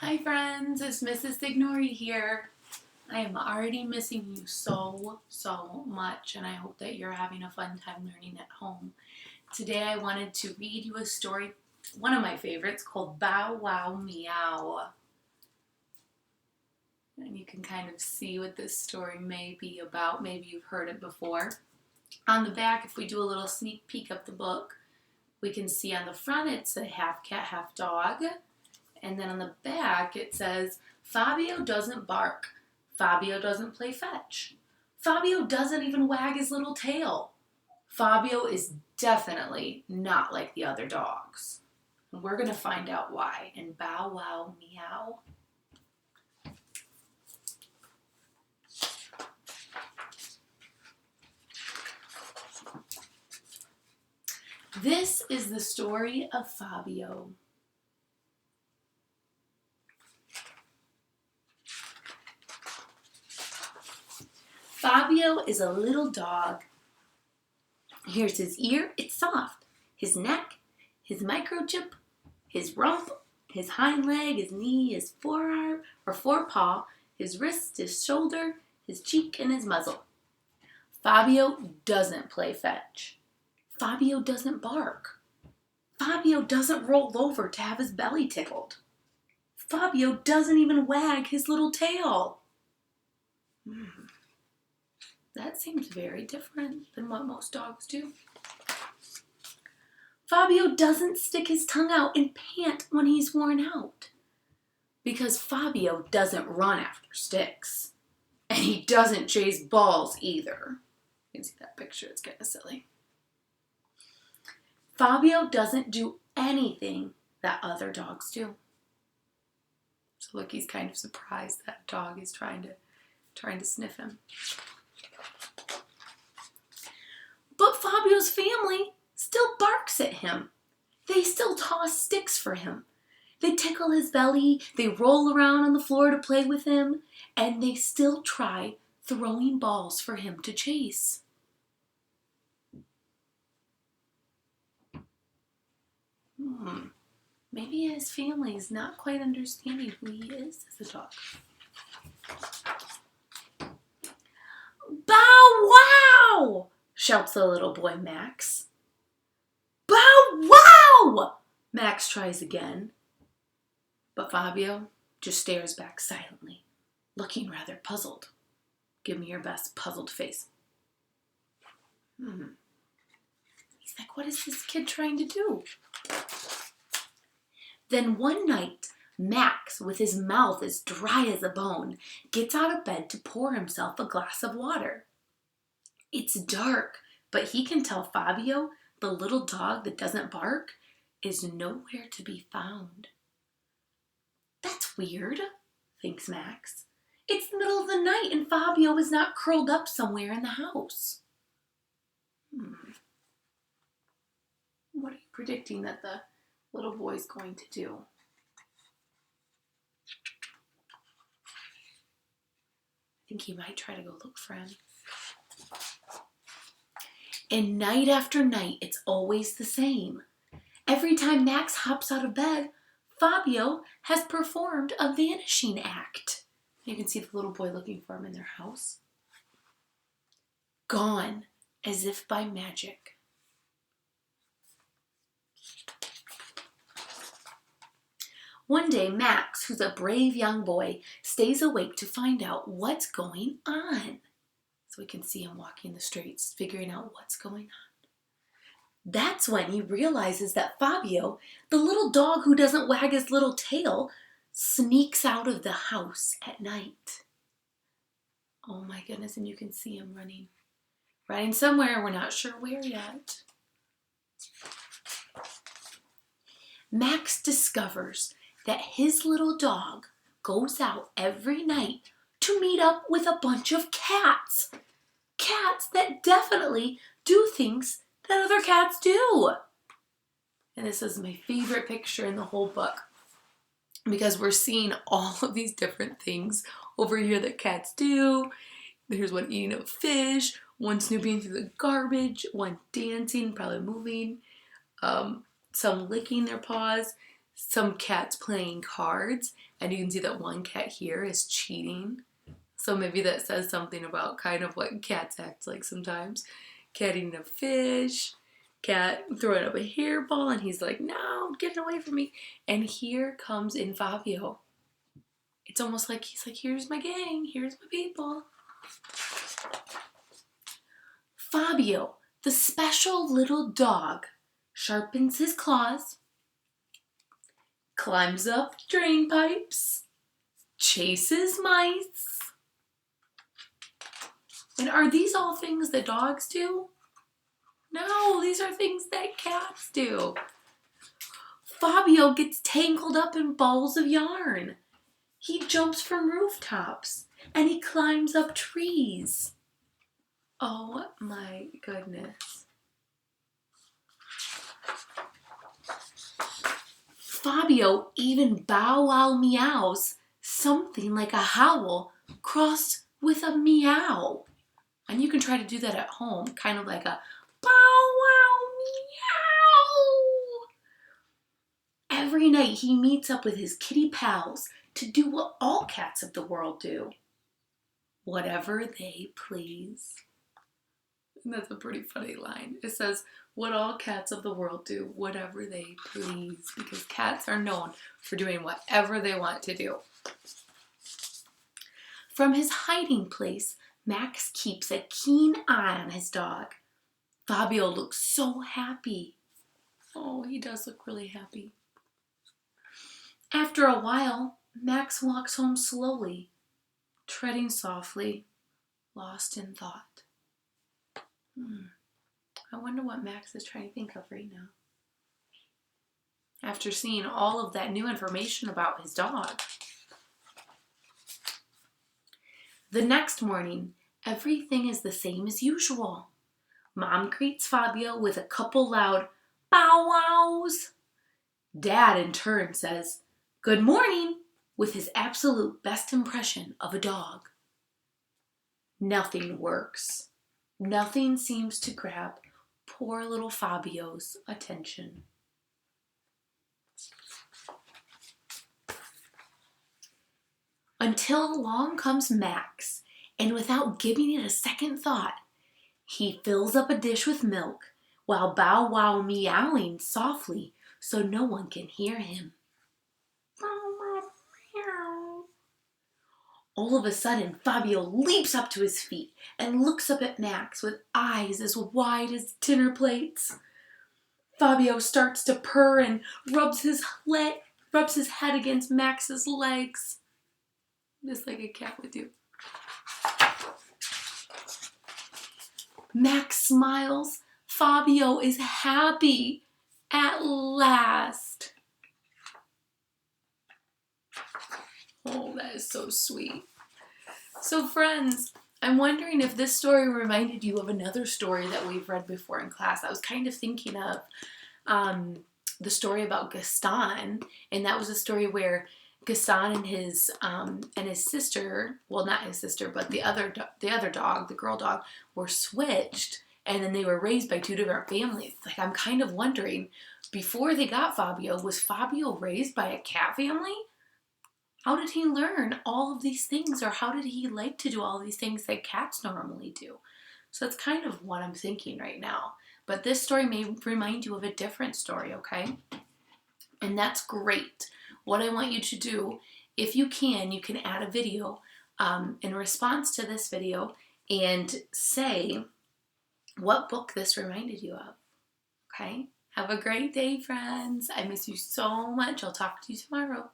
Hi friends, it's Mrs. Ignori here. I am already missing you so much, and I hope that you're having a fun time learning at home. Today I wanted to read you a story, one of my favorites, called Bow Wow Meow. And you can kind of see what this story may be about. Maybe you've heard it before. On the back, if we do a little sneak peek of the book, we can see on the front it's a half cat, half dog. And then on the back it says, Fabio doesn't bark. Fabio doesn't play fetch. Fabio doesn't even wag his little tail. Fabio is definitely not like the other dogs. And we're going to find out why in Bow Wow Meow. This is the story of Fabio. Fabio is a little dog. Here's his ear, it's soft. His neck, his microchip, his rump, his hind leg, his knee, his forearm or forepaw, his wrist, his shoulder, his cheek, and his muzzle. Fabio doesn't play fetch. Fabio doesn't bark. Fabio doesn't roll over to have his belly tickled. Fabio doesn't even wag his little tail. That seems very different than what most dogs do. Fabio doesn't stick his tongue out and pant when he's worn out. Because Fabio doesn't run after sticks. And he doesn't chase balls either. You can see that picture, it's kind of silly. Fabio doesn't do anything that other dogs do. So look, he's kind of surprised that dog is trying to sniff him. But Fabio's family still barks at him. They still toss sticks for him. They tickle his belly, they roll around on the floor to play with him, and they still try throwing balls for him to chase. Maybe his family is not quite understanding who he is as a dog. Bow wow! Shouts the little boy Max. Bow wow! Max tries again. But Fabio just stares back silently, looking rather puzzled. Give me your best puzzled face. He's like, what is this kid trying to do? Then one night, Max, with his mouth as dry as a bone, gets out of bed to pour himself a glass of water. It's dark, but he can tell Fabio, the little dog that doesn't bark, is nowhere to be found. That's weird, thinks Max. It's the middle of the night and Fabio is not curled up somewhere in the house. What are you predicting that the little boy's going to do? I think he might try to go look for him. And night after night, it's always the same. Every time Max hops out of bed, Fabio has performed a vanishing act. You can see the little boy looking for him in their house. Gone, as if by magic. One day, Max, who's a brave young boy, stays awake to find out what's going on. So we can see him walking the streets, figuring out what's going on. That's when he realizes that Fabio, the little dog who doesn't wag his little tail, sneaks out of the house at night. Oh my goodness, and you can see him running. Running somewhere, we're not sure where yet. Max discovers that his little dog goes out every night to meet up with a bunch of cats. Cats that definitely do things that other cats do. And this is my favorite picture in the whole book because we're seeing all of these different things over here that cats do. There's one eating a fish, one snooping through the garbage, one dancing, probably moving, some licking their paws, some cats playing cards, and you can see that one cat here is cheating. So maybe that says something about kind of what cats act like sometimes. Cat eating a fish, cat throwing up a hairball, and he's like, no, get it away from me. And here comes in Fabio. It's almost like he's like, here's my gang, here's my people. Fabio, the special little dog, sharpens his claws, climbs up drain pipes, chases mice. And are these all things that dogs do? No, these are things that cats do. Fabio gets tangled up in balls of yarn. He jumps from rooftops and he climbs up trees. Oh my goodness. Fabio even bow wow meows something like a howl crossed with a meow. And you can try to do that at home, kind of like a bow wow meow. Every night he meets up with his kitty pals to do what all cats of the world do. Whatever they please. And that's a pretty funny line. It says, what all cats of the world do, whatever they please. Because cats are known for doing whatever they want to do. From his hiding place, Max keeps a keen eye on his dog. Fabio looks so happy. Oh, he does look really happy. After a while, Max walks home slowly, treading softly, lost in thought. I wonder what Max is trying to think of right now. After seeing all of that new information about his dog. The next morning, everything is the same as usual. Mom greets Fabio with a couple loud bow wows. Dad, in turn, says, "Good morning," with his absolute best impression of a dog. Nothing works. Nothing seems to grab poor little Fabio's attention. Until along comes Max, and without giving it a second thought, he fills up a dish with milk while bow wow meowing softly so no one can hear him. All of a sudden, Fabio leaps up to his feet and looks up at Max with eyes as wide as dinner plates. Fabio starts to purr and rubs his head against Max's legs, just like a cat would do. Max smiles. Fabio is happy at last. Oh, that is so sweet. So friends, I'm wondering if this story reminded you of another story that we've read before in class. I was kind of thinking of the story about Gaston, and that was a story where Gaston and his sister, well, not his sister, but the other dog, the girl dog, were switched, and then they were raised by two different families. Like, I'm kind of wondering, before they got Fabio, was Fabio raised by a cat family? How did he learn all of these things, or how did he like to do all these things that cats normally do? So that's kind of what I'm thinking right now. But this story may remind you of a different story, okay? And that's great. What I want you to do, if you can add a video in response to this video and say what book this reminded you of, okay? Have a great day, friends. I miss you so much. I'll talk to you tomorrow.